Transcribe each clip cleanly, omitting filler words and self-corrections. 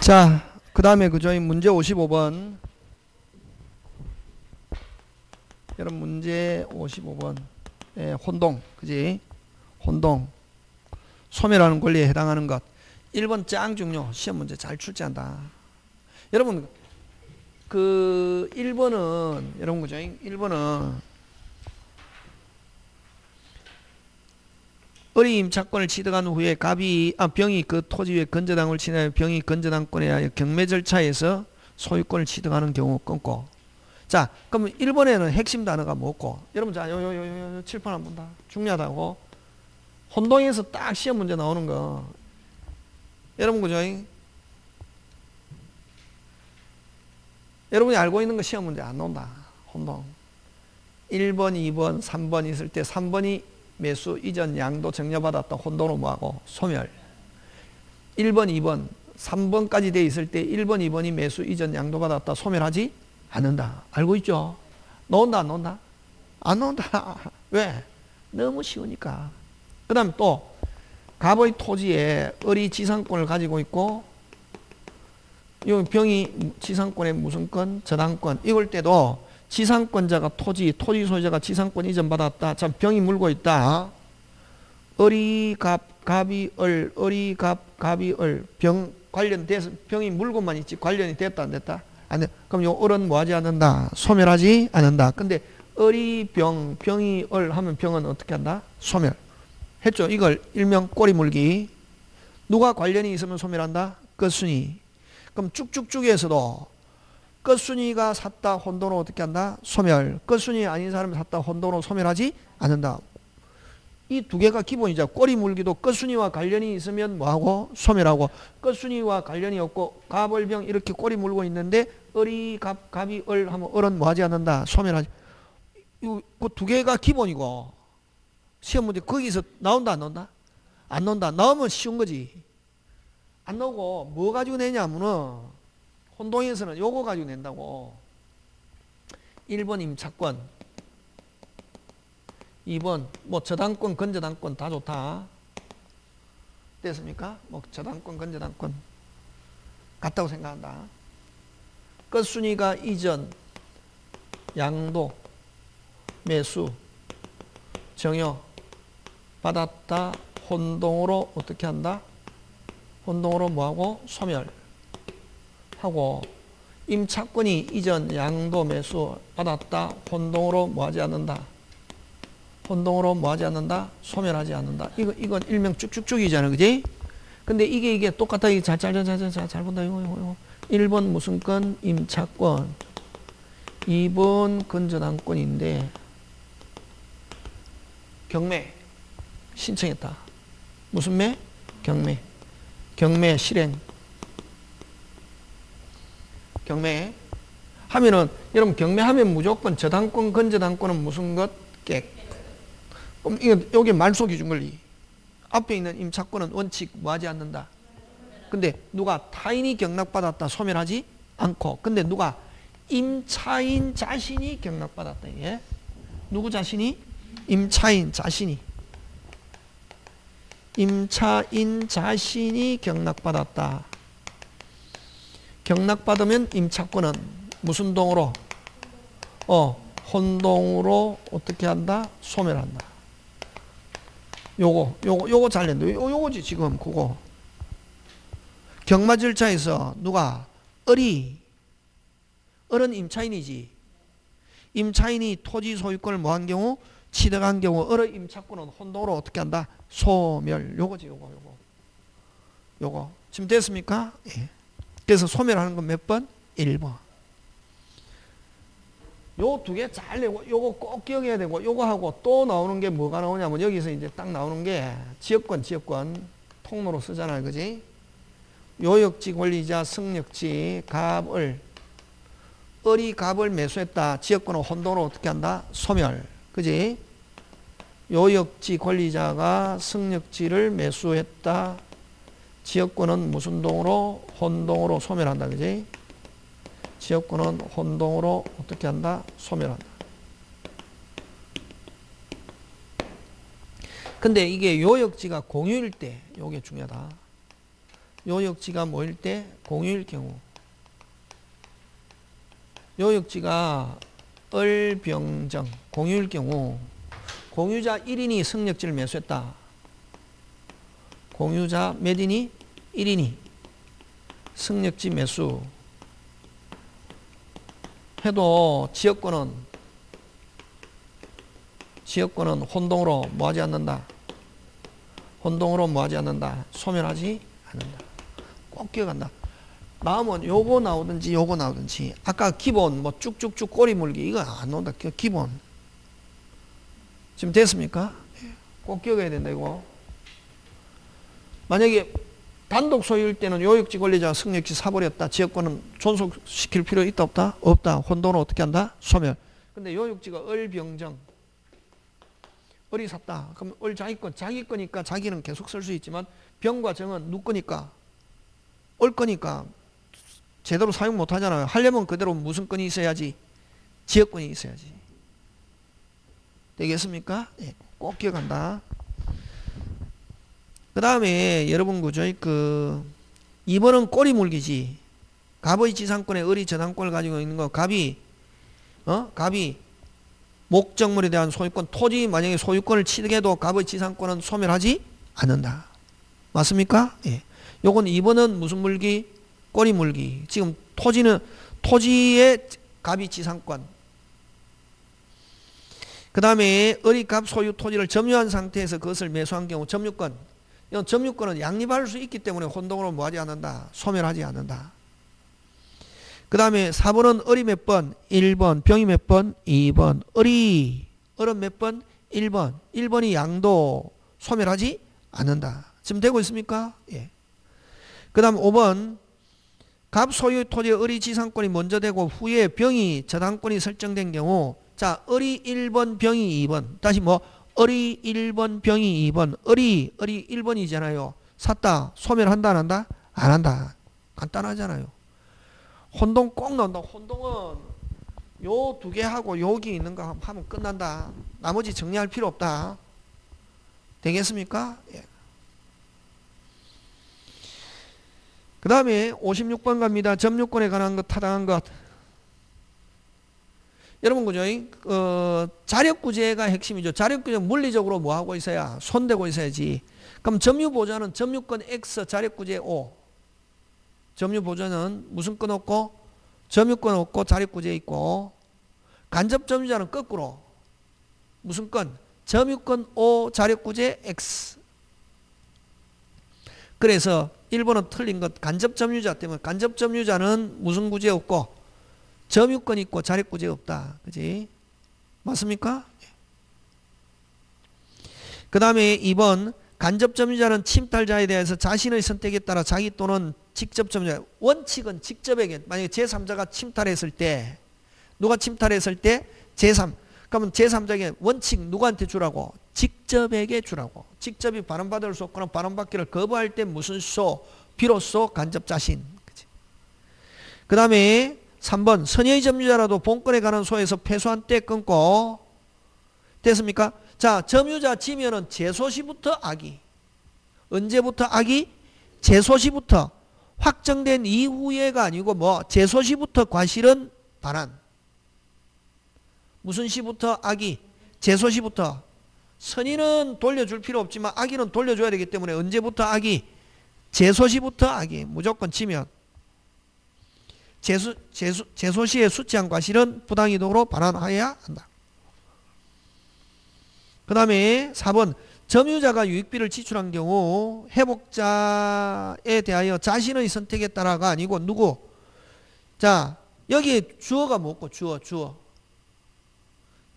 자, 그 다음에 그죠? 문제 55번. 여러분, 문제 55번. 예, 혼동. 그지? 혼동. 소멸하는 권리에 해당하는 것. 1번 짱 중요. 시험 문제 잘 출제한다. 여러분, 그 1번은, 여러분, 그죠? 1번은 을이 임차권을 취득한 후에 병이 그 토지 위에 건저당을 취하여 병이 건저당권에 하여 경매 절차에서 소유권을 취득하는 경우 끊고. 자, 그러면 1번에는 핵심 단어가 뭐고? 여러분, 자, 칠판 한번 본다. 중요하다고. 혼동에서 딱 시험 문제 나오는 거. 여러분, 그죠? 여러분이 알고 있는 거 시험 문제 안 나온다. 혼동. 1번, 2번, 3번 있을 때 3번이 매수 이전 양도 정려받았다. 혼동으로 뭐하고? 소멸. 1번, 2번, 3번까지 돼 있을 때 1번, 2번이 매수 이전 양도 받았다. 소멸하지 않는다. 알고 있죠? 나온다, 안 나온다? 안 나온다. 왜? 너무 쉬우니까. 그 다음 또 갑의 토지에 을이 지상권을 가지고 있고 요 병이 지상권의 무슨 권? 저당권. 이럴 때도 지상권자가 토지 소유자가 지상권 이전 받았다. 참 병이 물고 있다. 을이 갑이 을, 을이 갑이 을. 병 관련돼서 병이 물고만 있지 관련이 됐다 안 됐다? 안 돼. 그럼 요 을은 뭐하지 않는다? 소멸하지 않는다. 근데 을이 병이 을 하면 병은 어떻게 한다? 소멸. 했죠? 이걸 일명 꼬리 물기. 누가 관련이 있으면 소멸한다? 끝순위. 그럼 쭉쭉쭉에서도 끝순위가 샀다 혼동으로 어떻게 한다? 소멸. 끝순위 아닌 사람이 샀다 혼동으로 소멸하지 않는다. 이 두 개가 기본이죠. 꼬리 물기도 끝순위와 관련이 있으면 뭐하고? 소멸하고. 끝순위와 관련이 없고 갑을병 이렇게 꼬리 물고 있는데 을이 갑이 을 하면 을은 뭐하지 않는다? 소멸하지. 그 두 개가 기본이고 시험 문제 거기서 나온다 안 나온다? 안 나온다. 나오면 쉬운 거지. 안 나오고 뭐 가지고 내냐면은 혼동에서는 요거 가지고 낸다고. 1번 임차권, 2번 뭐 저당권, 건저당권 다 좋다. 됐습니까? 뭐 저당권, 건저당권 같다고 생각한다. 끝순위가 이전, 양도, 매수, 정여 받았다. 혼동으로 어떻게 한다? 혼동으로 뭐하고? 소멸. 하고 임차권이 이전 양도 매수 받았다. 혼동으로 뭐하지 않는다? 혼동으로 뭐하지 않는다? 소멸하지 않는다. 이건 일명 쭉쭉쭉이잖아. 그지? 근데 이게 똑같다. 이게 잘 본다. 이거. 1번 무슨 건? 임차권. 2번 건저당권인데 경매 신청했다. 무슨 매? 경매 실행. 경매 하면은 여러분 경매하면 무조건 저당권 건저당권은 무슨 것? 그럼 이게 말소 기준 권리. 앞에 있는 임차권은 원칙 뭐하지 않는다. 근데 누가 타인이 경락받았다 소멸하지 않고. 근데 누가 임차인 자신이 경락받았다. 예? 누구 자신이? 임차인 자신이. 임차인 자신이 경락받았다. 경락받으면 임차권은 무슨 동으로? 혼동으로 어떻게 한다? 소멸한다. 요거 잘 낸다. 요거지 지금 그거. 경마 절차에서 누가? 을은 임차인이지. 임차인이 토지 소유권을 뭐한 경우? 취득한 경우 을의 임차권은 혼동으로 어떻게 한다? 소멸. 요거지 요거. 지금 됐습니까? 예. 그래서 소멸하는 건 몇 번? 1번. 요 두 개 잘 내고 요거 꼭 기억해야 되고 요거하고 또 나오는 게 뭐가 나오냐면 여기서 이제 딱 나오는 게 지역권 통로로 쓰잖아요. 그지? 요역지 권리자 승역지 갑을 을이 갑을 매수했다. 지역권은 혼동으로 어떻게 한다? 소멸. 그지? 요역지 권리자가 승역지를 매수했다. 지역권은 무슨 동으로? 혼동으로 소멸한다. 그지? 지역권은 혼동으로 어떻게 한다? 소멸한다. 근데 이게 요역지가 공유일 때 요게 중요하다. 요역지가 뭐일 때? 공유일 경우. 요역지가 을병정 공유일 경우 공유자 1인이 승력지를 매수했다. 공유자 몇 인이? 1인이 승력지 매수 해도 지역권은 혼동으로 뭐하지 않는다. 혼동으로 뭐하지 않는다. 소멸하지 않는다. 꼭 기억한다. 마음은 요거 나오든지 요거 나오든지 아까 기본 뭐 쭉쭉쭉 꼬리 물기 이거 안 나온다. 기본. 지금 됐습니까? 꼭 기억해야 된다 이거. 만약에 단독 소유일 때는 요역지 권리자가 승력지 사버렸다. 지역권은 존속시킬 필요 있다 없다? 없다. 혼동을 어떻게 한다? 소멸. 근데 요역지가 을병정 을이 샀다. 그럼 을 자기 거니까 자기는 계속 쓸 수 있지만 병과 정은 누구 거니까? 을 거니까 제대로 사용 못 하잖아요. 하려면 그대로 무슨 건이 있어야지? 지역권이 있어야지. 되겠습니까? 네, 꼭 기억한다. 그 다음에 여러분 그죠? 2번은 꼬리 물기지. 갑의 지상권에 을이 저당권을 가지고 있는 거. 갑이 목적물에 대한 소유권, 토지 만약에 소유권을 취득해도 갑의 지상권은 소멸하지 않는다. 맞습니까? 예. 요건 2번은 무슨 물기? 꼬리 물기. 지금 토지의 갑이 지상권. 그 다음에 을이 갑 소유 토지를 점유한 상태에서 그것을 매수한 경우 점유권. 이건 점유권은 양립할 수 있기 때문에 혼동으로 뭐하지 않는다. 소멸하지 않는다. 그 다음에 4번은 을이 몇 번? 1번. 병이 몇 번? 2번. 을은 몇 번? 1번. 1번이 양도 소멸하지 않는다. 지금 되고 있습니까? 예. 그 다음 5번. 갑 소유 토지의 을이 지상권이 먼저 되고 후에 병이 저당권이 설정된 경우 자, 을이 1번, 병이 2번. 다시 을이 1번, 병이 2번. 을이 1번이잖아요. 샀다. 소멸한다, 안 한다? 안 한다. 간단하잖아요. 혼동 꼭 나온다. 혼동은 요 두 개 하고 여기 있는 거 하면 끝난다. 나머지 정리할 필요 없다. 되겠습니까? 예. 그 다음에 56번 갑니다. 점유권에 관한 것, 타당한 것. 여러분 그죠? 자력구제가 핵심이죠. 자력구제 물리적으로 뭐 하고 있어야? 손대고 있어야지. 그럼 점유보좌는 점유권 X, 자력구제 O. 점유보좌는 무슨 건 없고? 점유권 없고 자력구제 있고. 간접점유자는 거꾸로. 무슨 건? 점유권 O, 자력구제 X. 그래서 1번은 틀린 것. 간접점유자 때문에 간접점유자는 무슨 구제 없고? 점유권 있고 자력구제 없다. 그지? 맞습니까? 그 다음에 2번 간접점유자는 침탈자에 대해서 자신의 선택에 따라 자기 또는 직접점유자 원칙은 직접에게 만약에 제3자가 침탈했을 때 누가 침탈했을 때 제3 그러면 제3자에게 원칙 누구한테 주라고? 직접에게 주라고. 직접이 발언받을 수 없거나 발언받기를 거부할 때 무슨 소? 비로소 간접자신. 그 다음에 3번 선의의 점유자라도 본권에 관한 소에서 패소한 때 끊고 됐습니까? 자, 점유자 지면은 제소시부터 악이 언제부터 악이? 제소시부터 확정된 이후에가 아니고 제소시부터 과실은 반환. 무슨 시부터 악이? 제소시부터. 선의는 돌려줄 필요 없지만 악의는 돌려줘야 되기 때문에 언제부터 악이? 제소시부터 악이. 무조건 지면. 제소시에 수치한 과실은 부당이득으로 반환하여야 한다. 그 다음에 4번 점유자가 유익비를 지출한 경우 회복자에 대하여 자신의 선택에 따라가 아니고 누구? 자, 여기에 주어가 뭐고? 주어.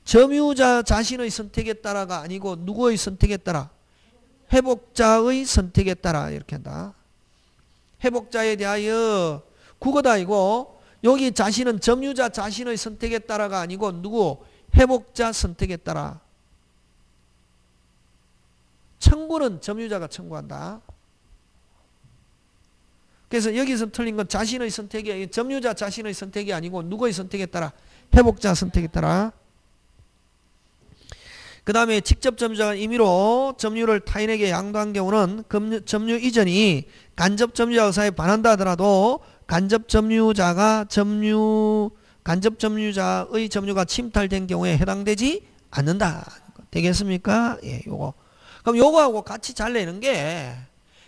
점유자 자신의 선택에 따라가 아니고 누구의 선택에 따라? 회복자의 선택에 따라 이렇게 한다. 회복자에 대하여 국어다 이거. 여기 자신은 점유자 자신의 선택에 따라가 아니고 누구? 회복자 선택에 따라. 청구는 점유자가 청구한다. 그래서 여기서 틀린 건 자신의 선택이 점유자 자신의 선택이 아니고 누구의 선택에 따라? 회복자 선택에 따라. 그 다음에 직접 점유자가 임의로 점유를 타인에게 양도한 경우는 점유 이전이 간접 점유자 의사에 반한다 하더라도 간접 점유자의 점유가 침탈된 경우에 해당되지 않는다. 되겠습니까? 예, 요거. 그럼 요거하고 같이 잘 내는 게,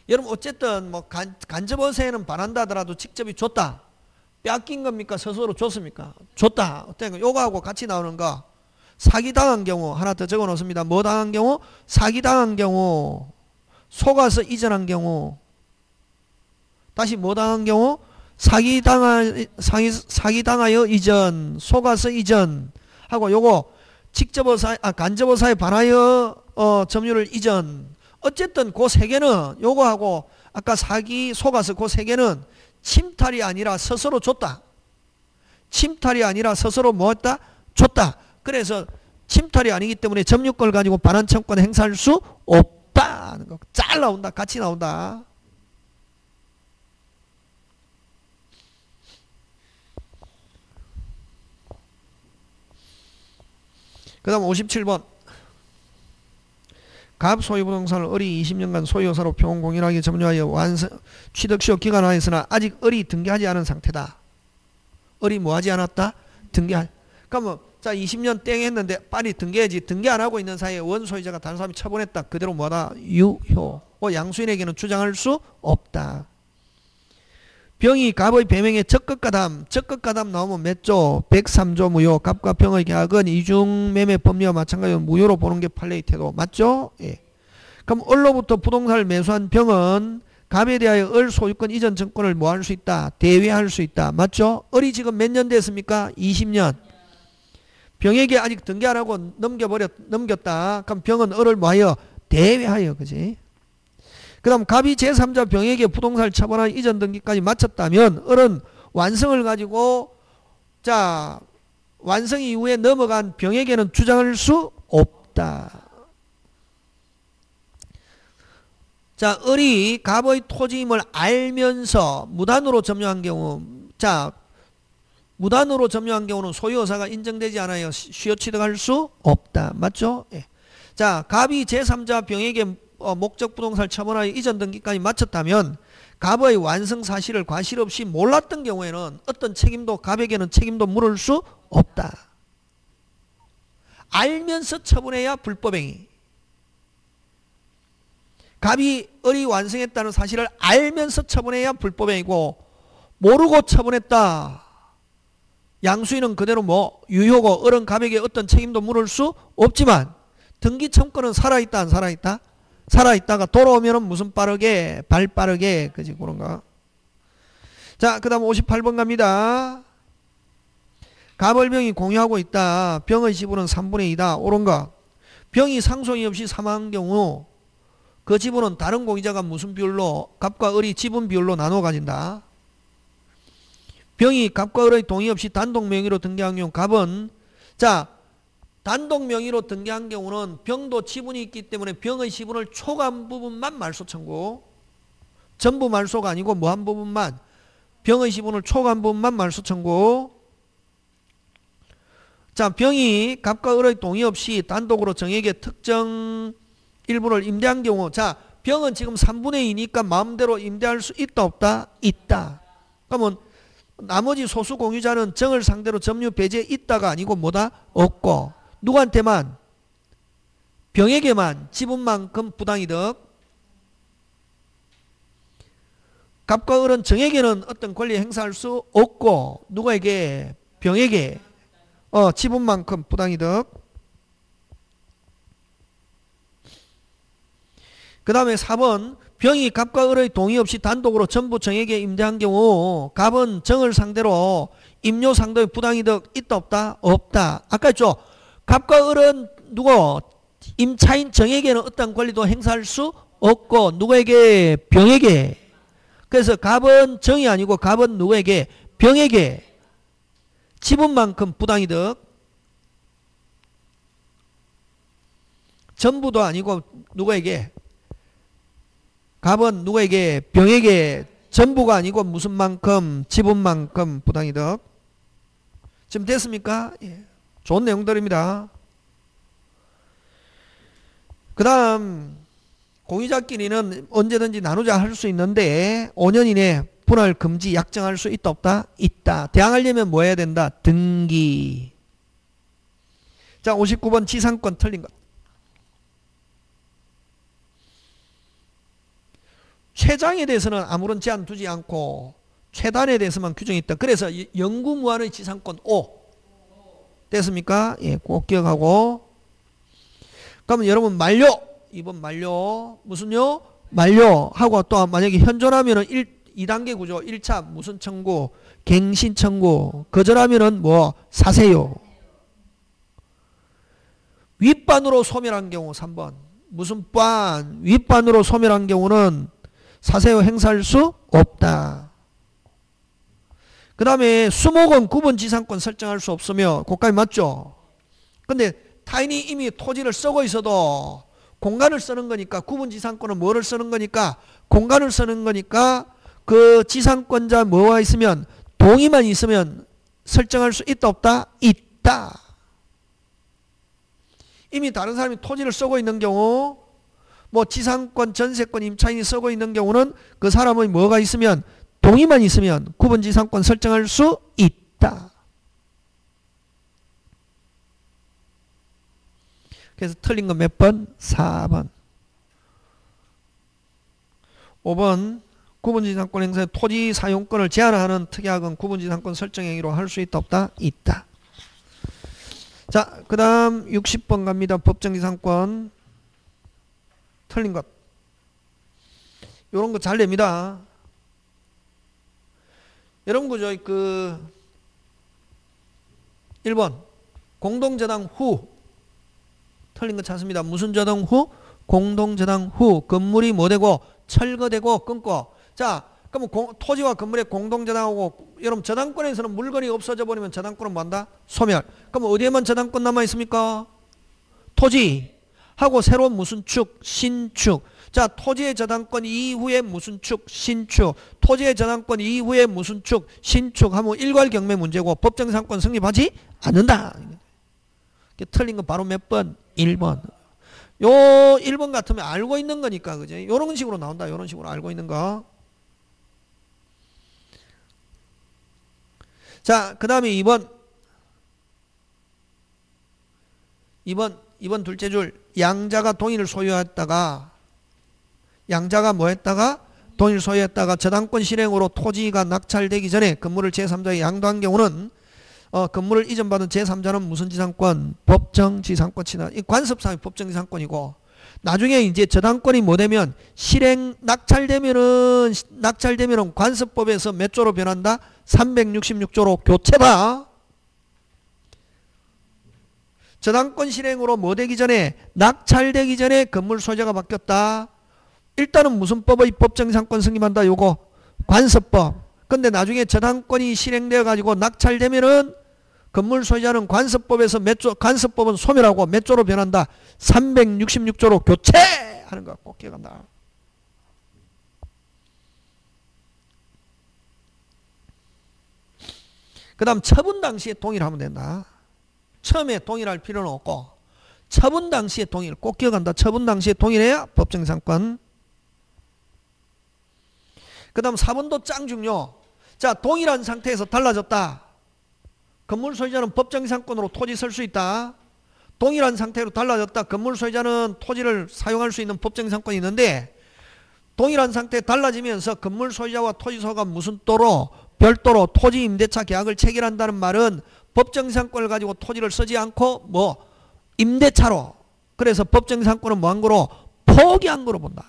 여러분 어쨌든 뭐 간접 의사에는 반한다 하더라도 직접이 줬다. 뺏긴 겁니까? 스스로 줬습니까? 줬다. 어때요? 요거하고 같이 나오는 거. 사기당한 경우 하나 더 적어 놓습니다. 뭐 당한 경우? 사기당한 경우, 속아서 이전한 경우. 다시 뭐 당한 경우? 사기당하여 이전, 속아서 이전 하고, 요거 간접 의사에 반하여 점유를 이전. 어쨌든 그 세 개는 요거하고 아까 사기, 속아서 그 세 개는 침탈이 아니라 스스로 줬다. 침탈이 아니라 스스로 뭐 했다? 줬다. 그래서 침탈이 아니기 때문에 점유권을 가지고 반환 청구권을 행사할 수 없다. 잘 나온다. 같이 나온다. 그 다음 57번. 갑 소유부동산을 을이 20년간 소유사로 평공인하게 점유하여 취득시효 기간 안에서나 아직 을이 등기하지 않은 상태다. 을이 뭐하지 않았다? 그러면 자 20년 땡 했는데 빨리 등기해야지. 등기 안 하고 있는 사이에 원소유자가 다른 사람이 처분했다. 그대로 뭐다? 유효. 양수인에게는 주장할 수 없다. 병이 갑의 배명에 적극가담 나오면 몇 조? 103조 무효. 갑과 병의 계약은 이중매매 법리와 마찬가지로 무효로 보는 게 판례의 태도. 맞죠? 예. 그럼 을로부터 부동산을 매수한 병은 갑에 대하여 을 소유권 이전 증권을 뭐 할 수 있다? 대회할 수 있다. 맞죠? 을이 지금 몇 년 됐습니까? 20년. 병에게 아직 등기 안 하고 넘겼다. 그럼 병은 을을 뭐하여? 대회하여. 그지? 그 다음 갑이 제3자 병에게 부동산을 처분한 이전 등기까지 마쳤다면 을은 완성을 가지고 자 완성 이후에 넘어간 병에게는 주장할 수 없다. 자 을이 갑의 토지임을 알면서 무단으로 점유한 경우, 자 무단으로 점유한 경우는 소유의사가 인정되지 않아요. 시효 취득할 수 없다. 맞죠? 예. 자 갑이 제3자 병에게 목적 부동산을 처분하여 이전 등기까지 마쳤다면 갑의 완성 사실을 과실 없이 몰랐던 경우에는 어떤 책임도 갑에게는 책임도 물을 수 없다. 알면서 처분해야 불법행위. 갑이 을이 완성했다는 사실을 알면서 처분해야 불법행위고, 모르고 처분했다. 양수인은 그대로 뭐 유효고 을은 갑에게 어떤 책임도 물을 수 없지만 등기 청구권은 살아있다 안 살아있다? 살아있다가 돌아오면은 무슨 빠르게? 발 빠르게. 그지? 그런가? 자, 그 다음 58번 갑니다. 갑을병이 공유하고 있다. 병의 지분은 3분의 2다. 옳은가? 병이 상속이 없이 사망한 경우 그 지분은 다른 공유자가 무슨 비율로? 갑과 을이 지분 비율로 나눠 가진다. 병이 갑과 을의 동의 없이 단독 명의로 등기한 경우 갑은, 자 단독 명의로 등기한 경우는 병도 지분이 있기 때문에 병의 지분을 초과한 부분만 말소 청구. 전부 말소가 아니고 뭐 한 부분만, 병의 지분을 초과한 부분만 말소 청구. 자 병이 갑과 을의 동의 없이 단독으로 정에게 특정 일부를 임대한 경우, 자 병은 지금 3분의 2니까 마음대로 임대할 수 있다 없다? 있다. 그러면 나머지 소수 공유자는 정을 상대로 점유 배제에 있다가 아니고 뭐다? 없고. 누구한테만? 병에게만 지분만큼 부당이득. 갑과 을은 정에게는 어떤 권리 행사할 수 없고, 누구에게? 병에게 지분만큼 부당이득. 그 다음에 4번 병이 갑과 을의 동의 없이 단독으로 전부 정에게 임대한 경우 갑은 정을 상대로 임료 상도의 부당이득 있다 없다? 없다. 아까 했죠? 갑과 을은 누구? 임차인 정에게는 어떤 권리도 행사할 수 없고, 누구에게? 병에게. 그래서 갑은 정이 아니고 갑은 누구에게? 병에게 지분만큼 부당이득. 전부도 아니고 누구에게? 갑은 누구에게? 병에게 전부가 아니고 무슨 만큼? 지분만큼 부당이득. 지금 됐습니까? 예. 좋은 내용들입니다. 그 다음 공유자끼리는 언제든지 나누자 할 수 있는데 5년 이내 분할 금지 약정할 수 있다 없다? 있다. 대항하려면 뭐 해야 된다? 등기. 자 59번 지상권 틀린 것. 최장에 대해서는 아무런 제한 두지 않고 최단에 대해서만 규정이 있다. 그래서 영구무한의 지상권 5 됐습니까? 예, 꼭 기억하고. 그러면 여러분 만료 2번 만료 무슨요? 만료하고 또 만약에 현존하면은 2단계 구조 1차 무슨 청구 갱신 청구 거절하면은 뭐 사세요. 윗반으로 소멸한 경우 3번 무슨 반 윗반으로 소멸한 경우는 사세요 행사할 수 없다. 그 다음에 수목은 구분 지상권 설정할 수 없으며 고가이 맞죠? 근데 타인이 이미 토지를 쓰고 있어도 공간을 쓰는 거니까 구분 지상권은 뭐를 쓰는 거니까 공간을 쓰는 거니까 그 지상권자 뭐가 있으면 동의만 있으면 설정할 수 있다 없다? 있다. 이미 다른 사람이 토지를 쓰고 있는 경우 뭐 지상권 전세권 임차인이 쓰고 있는 경우는 그 사람의 뭐가 있으면 동의만 있으면 구분 지상권 설정할 수 있다. 그래서 틀린 건 몇 번? 4번. 5번 구분지상권 행사에 토지 사용권을 제한하는 특약은 구분지상권 설정 행위로 할 수 있다 없다? 있다. 자, 그 다음 60번 갑니다. 법정지상권 틀린 것. 요런 거 잘 냅니다. 여러분 그저 그 1번 공동저당 후 틀린 거 찾습니다. 무슨 저당 후? 공동저당 후 건물이 뭐 되고 철거되고 끊고. 자 그러면 토지와 건물의 공동저당하고 여러분 저당권에서는 물건이 없어져 버리면 저당권은 뭐한다? 소멸. 그럼 어디에만 저당권 남아있습니까? 토지하고 새로운 무슨 축? 신축. 자 토지의 저당권 이후에 무슨 축? 신축. 토지의 저당권 이후에 무슨 축? 신축 하면 일괄경매 문제고 법정상권 성립하지 않는다. 틀린 거 바로 몇 번? 1번. 요 1번 같으면 알고 있는 거니까 그죠? 요런 식으로 나온다. 요런 식으로 알고 있는 거. 자, 그 다음에 2번 둘째 줄. 양자가 동의를 소유했다가 양자가 뭐 했다가? 동의를 소유했다가 저당권 실행으로 토지가 낙찰되기 전에 건물을 제3자에 양도한 경우는 건물을 이전받은 제3자는 무슨 지상권? 법정지상권 친화. 이 관습상의 법정지상권이고 나중에 이제 저당권이 뭐 되면 실행 낙찰되면은 관습법에서 몇 조로 변한다? 366조로 교체다. 저당권 실행으로 뭐 되기 전에 낙찰되기 전에 건물 소유자가 바뀌었다. 일단은 무슨 법의 법정지상권 승립한다? 요거 관습법. 근데 나중에 저당권이 실행되어 가지고 낙찰되면은 건물 소유자는 관습법에서 몇 조, 관습법은 소멸하고 몇 조로 변한다? 366조로 교체하는 거 꼭 기억한다. 그 다음 처분 당시에 동의를 하면 된다. 처음에 동의를 할 필요는 없고 처분 당시에 동의를 꼭 기억한다. 처분 당시에 동의를 해야 법정지상권. 그 다음 4번도 짱 중요. 자 동일한 상태에서 달라졌다. 건물 소유자는 법정지상권으로 토지 쓸 수 있다. 동일한 상태로 달라졌다. 건물 소유자는 토지를 사용할 수 있는 법정지상권이 있는데 동일한 상태에 달라지면서 건물 소유자와 토지소가 무슨 또로 별도로 토지 임대차 계약을 체결한다는 말은 법정지상권을 가지고 토지를 쓰지 않고 뭐 임대차로. 그래서 법정지상권은 뭐 한 거로? 포기한 거로 본다.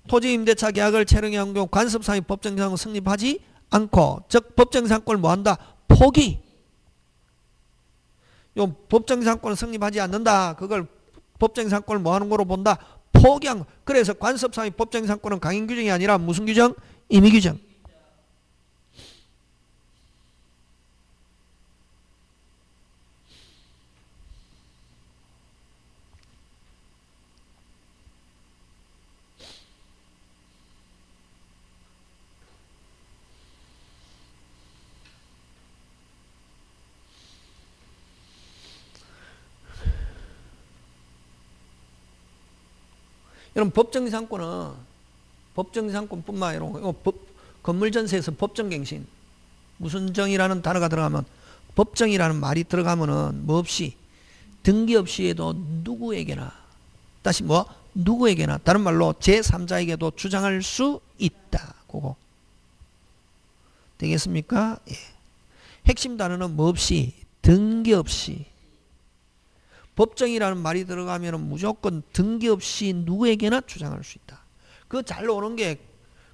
토지 임대차 계약을 체결한 경우 관습상의 법정지상권 성립하지 않고 즉 법정지상권을 뭐한다? 포기. 요 법정지상권을 성립하지 않는다. 그걸 법정지상권을 뭐하는 거로 본다? 포기한. 그래서 관습상의 법정지상권은 강행 규정이 아니라 무슨 규정? 임의 규정. 여러분 법정지상권뿐만 아니라 건물전세에서 법정갱신 무슨 정이라는 단어가 들어가면 법정이라는 말이 들어가면은 뭐 없이 등기 없이 해도 누구에게나 다시 뭐 누구에게나 다른 말로 제3자에게도 주장할 수 있다. 그거 되겠습니까? 예. 핵심 단어는 뭐 없이 등기 없이 법정이라는 말이 들어가면 무조건 등기 없이 누구에게나 주장할 수 있다. 그거 잘 나오는 게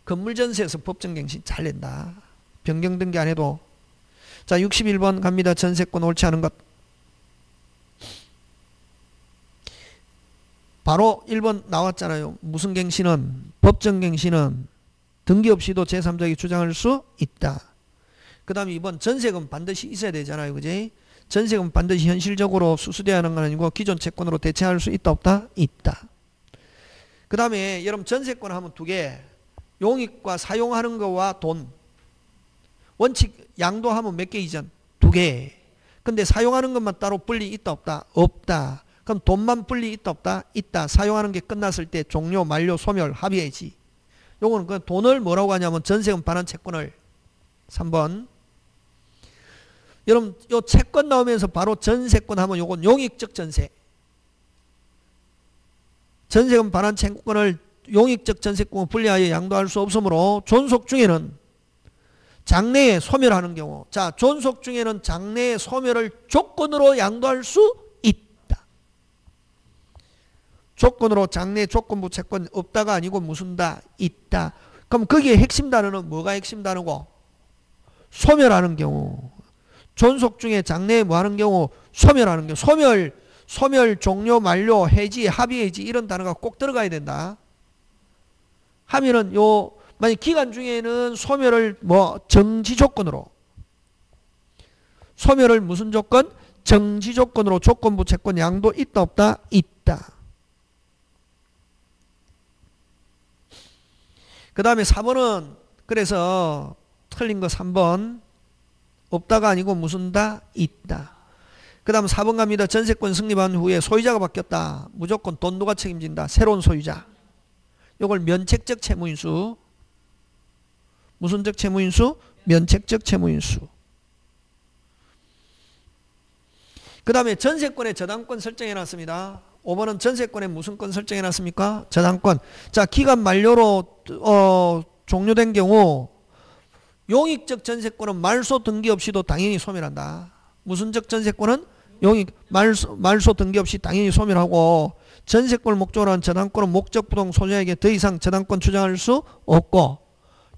건물전세에서 법정갱신 잘 낸다. 변경등기 안 해도. 자 61번 갑니다. 전세권 옳지 않은 것. 바로 1번 나왔잖아요. 무슨 갱신은 법정갱신은 등기 없이도 제3자에게 주장할 수 있다. 그 다음에 2번 전세금 반드시 있어야 되잖아요. 그지? 전세금 반드시 현실적으로 수수돼야 하는 건 아니고 기존 채권으로 대체할 수 있다 없다? 있다. 그 다음에 여러분 전세권 하면 두 개. 용익과 사용하는 거와 돈. 원칙 양도하면 몇 개 이전? 두 개. 근데 사용하는 것만 따로 분리 있다 없다? 없다. 그럼 돈만 분리 있다 없다? 있다. 사용하는 게 끝났을 때 종료, 만료, 소멸 합의해야지. 요거는 그 돈을 뭐라고 하냐면 전세금 반환 채권을 3번. 여러분 요 채권 나오면서 바로 전세권 하면 요건 용익적 전세. 전세금 반환 채권을 용익적 전세권을 분리하여 양도할 수 없으므로 존속 중에는 장래에 소멸하는 경우, 자 존속 중에는 장래에 소멸을 조건으로 양도할 수 있다. 조건으로 장래 조건부 채권 없다가 아니고 무슨다? 있다. 그럼 거기에 핵심 단어는 뭐가 핵심 단어고? 소멸하는 경우. 존속 중에 장래에 뭐 하는 경우? 소멸하는 경우. 소멸, 종료, 만료, 해지, 합의해지 이런 단어가 꼭 들어가야 된다. 하면은 만약 기간 중에는 소멸을 뭐 정지 조건으로. 소멸을 무슨 조건? 정지 조건으로 조건부 채권 양도 있다 없다? 있다. 그 다음에 4번은 그래서 틀린 거 3번. 없다가 아니고 무슨 다? 있다. 그 다음 4번 갑니다. 전세권 승립한 후에 소유자가 바뀌었다. 무조건 돈 누가 책임진다? 새로운 소유자. 이걸 면책적 채무인수. 무슨적 채무인수? 면책적 채무인수. 그 다음에 전세권의 저당권 설정해 놨습니다. 5번은 전세권에 무슨 권 설정해 놨습니까? 저당권. 자 기간 만료로 종료된 경우 용익적 전세권은 말소 등기 없이도 당연히 소멸한다. 무슨적 전세권은 말소 등기 없이 당연히 소멸하고 전세권을 목적으로 한 저당권은 목적부동 소유자에게 더 이상 저당권 주장할 수 없고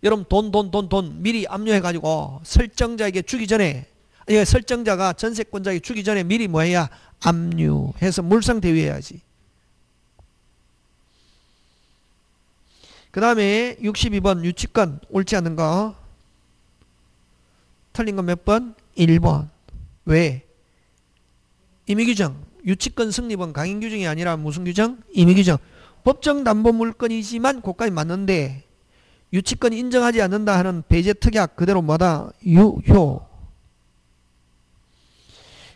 여러분 돈 미리 압류해가지고 설정자에게 주기 전에 설정자가 전세권자에게 주기 전에 미리 뭐해야? 압류해서 물상 대위해야지. 그 다음에 62번 유치권 옳지 않은 거. 틀린 건 몇 번? 1번. 왜? 임의규정. 유치권 승립은 강행규정이 아니라 무슨 규정? 임의규정. 법정담보물건이지만 그까지 맞는데 유치권 인정하지 않는다 하는 배제특약 그대로 뭐다? 유효.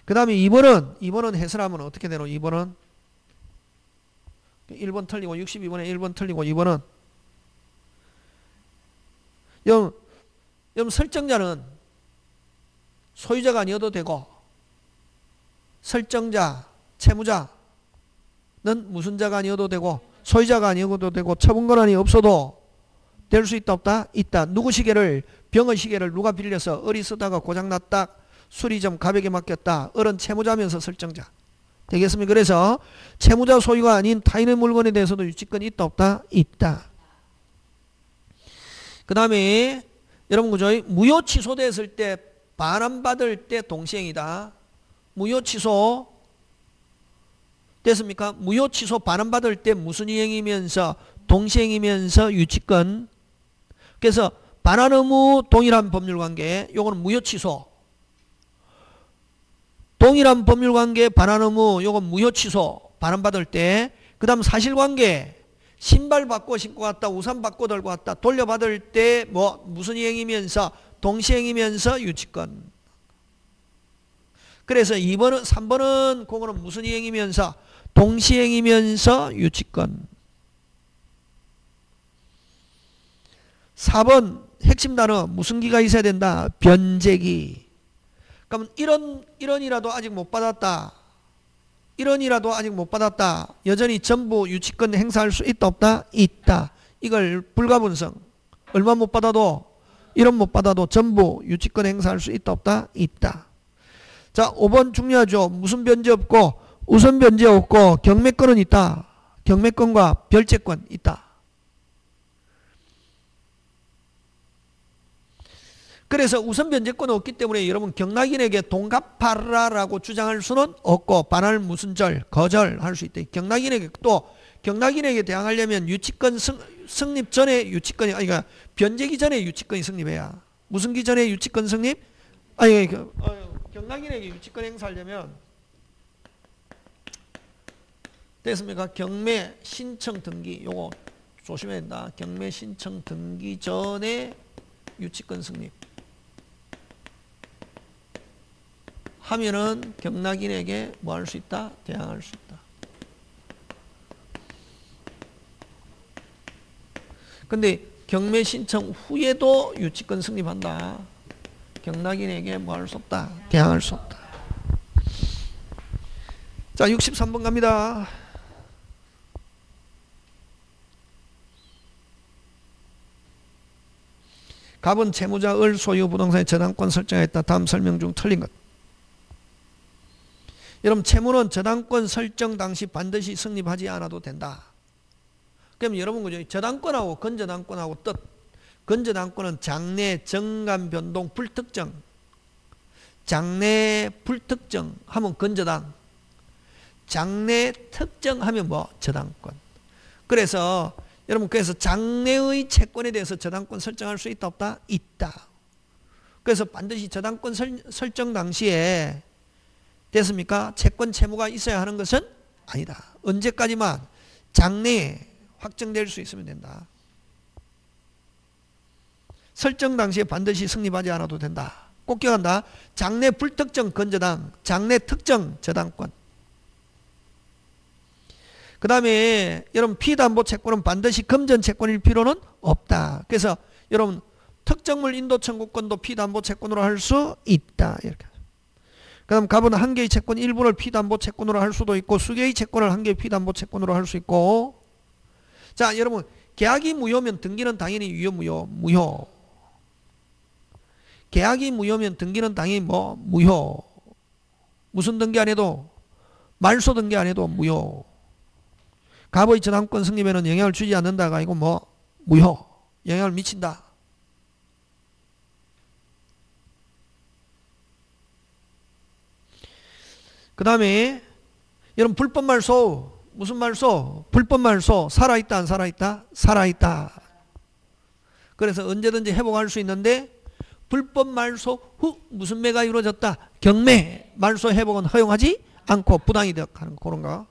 그 다음에 2번은 해설하면 어떻게 되노? 2번은 1번 틀리고 62번에 1번 틀리고 2번은 설정자는 소유자가 아니어도 되고 설정자, 채무자는 무슨 자가 아니어도 되고 소유자가 아니어도 되고 처분권한이 없어도 될 수 있다 없다? 있다. 누구 시계를 병의 시계를 누가 빌려서 어리 쓰다가 고장났다. 수리 좀 가볍게 맡겼다. 어른 채무자면서 설정자. 되겠습니까? 그래서 채무자 소유가 아닌 타인의 물건에 대해서도 유치권이 있다 없다? 있다. 그 다음에 여러분 그죠? 무효 취소됐을 때 반환받을 때 동시행이다. 무효 취소 됐습니까? 무효 취소 반환받을 때 무슨 이행이면서 동시행이면서 유치권. 그래서 반환 의무 동일한 법률관계. 요거는 무효 취소. 동일한 법률관계 반환 의무 요건 무효 취소 반환받을 때. 그 다음 사실관계. 신발 받고 신고 갔다 우산 받고 들고 갔다 돌려받을 때 뭐 무슨 이행이면서 동시행이면서 유치권. 그래서 3번은 그거는 무슨 이행이면서 동시행이면서 유치권. 4번 핵심 단어 무슨 기가 있어야 된다? 변제기. 그러면 1원이라도 아직 못 받았다. 1원이라도 아직 못 받았다. 여전히 전부 유치권 행사할 수 있다 없다? 있다. 이걸 불가분성. 얼마 못 받아도 1원 못 받아도 전부 유치권 행사할 수 있다 없다? 있다. 자, 5번 중요하죠. 무슨 변제 없고 우선 변제 없고 경매권은 있다. 경매권과 별채권 있다. 그래서 우선 변제권은 없기 때문에 여러분 경락인에게 돈 갚아라라고 주장할 수는 없고 반할 무슨 절 거절할 수 있다. 경락인에게 또 경락인에게 대항하려면 유치권 성립 전에 유치권이 그러니까 변제기 전에 유치권이 성립해야. 무슨 기 전에 유치권 성립? 경락인에게 유치권 행사하려면 됐습니까? 경매 신청 등기 요거 조심해야 된다. 경매 신청 등기 전에 유치권 성립 하면은 경락인에게 뭐 할 수 있다? 대항할 수 있다. 근데 경매 신청 후에도 유치권 성립한다. 경락인에게 뭐 할 수 없다? 대항할 수 없다. 자, 63번 갑니다. 갑은 채무자 을 소유 부동산의 저당권 설정했다. 다음 설명 중 틀린 것. 여러분 채무는 저당권 설정 당시 반드시 성립하지 않아도 된다. 그럼 여러분 그죠? 저당권하고 건저당권하고 뜻. 건저당권은 장래 정간 변동 불특정. 장래 불특정 하면 건저당. 장래 특정하면 뭐? 저당권. 그래서 여러분 그래서 장래의 채권에 대해서 저당권 설정할 수 있다 없다? 있다. 그래서 반드시 저당권 설정 당시에 됐습니까? 채권 채무가 있어야 하는 것은 아니다. 언제까지만 장래에 확정될 수 있으면 된다. 설정 당시에 반드시 성립하지 않아도 된다. 꼭 기억한다. 장래 불특정 건저당, 장래 특정 저당권. 그 다음에 여러분 피담보 채권은 반드시 금전 채권일 필요는 없다. 그래서 여러분 특정물 인도 청구권도 피담보 채권으로 할 수 있다. 이렇게. 그 다음 갑은 한 개의 채권 일부를 피담보 채권으로 할 수도 있고 수개의 채권을 한 개의 피담보 채권으로 할 수 있고. 자, 여러분 계약이 무효면 등기는 당연히 무효. 계약이 무효면 등기는 당연히 뭐 무효. 무슨 등기 안 해도 말소 등기 안 해도 무효. 갑의 저당권 성립에는 영향을 주지 않는다가 아니고 뭐 무효. 영향을 미친다. 그 다음에 여러분 불법 말소 무슨 말소? 불법 말소 살아있다 안 살아있다? 살아있다. 그래서 언제든지 회복할 수 있는데 불법 말소 후 무슨 매가 이루어졌다? 경매 말소 회복은 허용하지 않고 부당이득 하는 그런 거.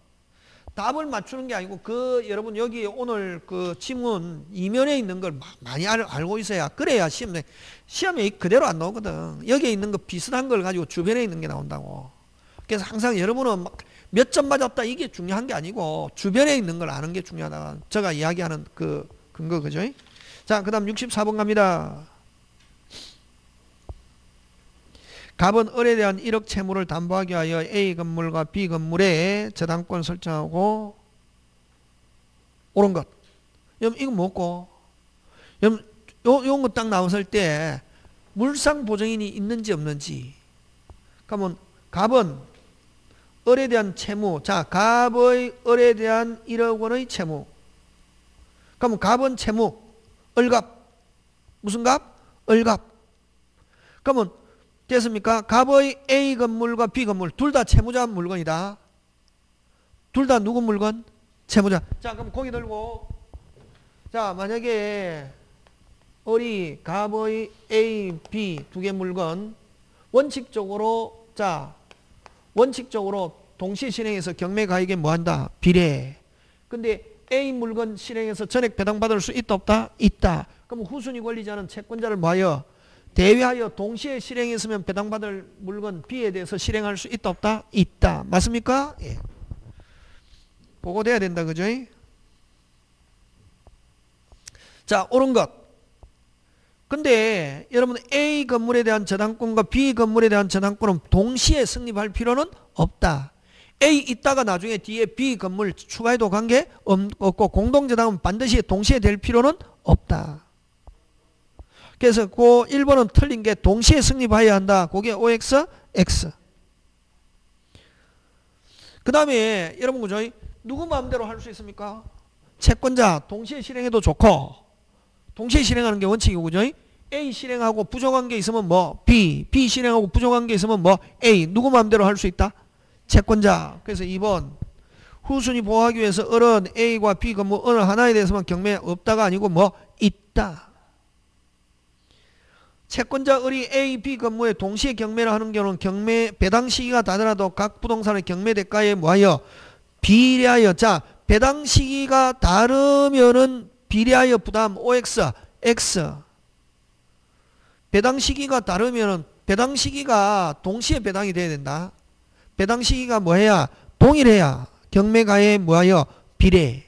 답을 맞추는 게 아니고 그 여러분 여기 오늘 그 지문 이면에 있는 걸 많이 알고 있어야 그래야 시험에 그대로 안 나오거든. 여기에 있는 거 비슷한 걸 가지고 주변에 있는 게 나온다고. 그래서 항상 여러분은 막 몇 점 맞았다 이게 중요한 게 아니고 주변에 있는 걸 아는 게 중요하다. 제가 이야기하는 그 근거 그죠? 자, 그 다음 64번 갑니다. 갑은 을에 대한 1억 채무를 담보하기 위하여 A 건물과 B 건물에 저당권 설정하고 옳은 것. 여러분 이거 뭐고? 여러분 요런 거 딱 나왔을 때 물상 보증인이 있는지 없는지. 그러면 갑은 을에 대한 채무. 자, 갑의 을에 대한 1억 원의 채무. 그러면 갑은 채무. 을갑. 무슨 갑? 을갑. 그러면 됐습니까? 갑의 A 건물과 B 건물 둘 다 채무자 물건이다. 둘 다 누구 물건? 채무자. 자, 그럼 고개 들고. 자, 만약에 을이 갑의 A, B 두 개 물건 원칙적으로 동시에 실행해서 경매 가액에 뭐한다? 비례. 근데 A 물건 실행해서 전액 배당받을 수 있다 없다? 있다. 그럼 후순위 권리자는 채권자를 뭐하여? 대위하여 동시에 실행했으면 배당받을 물건 B에 대해서 실행할 수 있다 없다? 있다. 맞습니까? 예. 보고돼야 된다. 그죠? 자, 옳은 것. 근데 여러분 A 건물에 대한 저당권과 B 건물에 대한 저당권은 동시에 성립할 필요는 없다. A 있다가 나중에 뒤에 B 건물 추가해도 관계 없고 공동저당은 반드시 동시에 될 필요는 없다. 그래서 그 1번은 틀린 게 동시에 성립해야 한다. 그게 OX, X. 그 다음에 여러분 그죠? 누구 마음대로 할 수 있습니까? 채권자 동시에 실행해도 좋고 동시에 실행하는 게 원칙이고 그죠? A 실행하고 부족한 게 있으면 뭐 B, B 실행하고 부족한 게 있으면 뭐 A. 누구 마음대로 할 수 있다? 채권자. 그래서 2번 후순위 보호하기 위해서 어른 A과 B 건물 어느 하나에 대해서만 경매 없다가 아니고 뭐 있다. 채권자 을이 A, B 건물에 동시에 경매를 하는 경우는 경매 배당 시기가 다르더라도 각 부동산의 경매 대가에 뭐하여 비례하여. 자, 배당 시기가 다르면은 비례하여 부담 OX, X. 배당 시기가 다르면은 배당 시기가 동시에 배당이 돼야 된다. 배당 시기가 뭐해야 동일해야 경매가에 뭐하여 비례.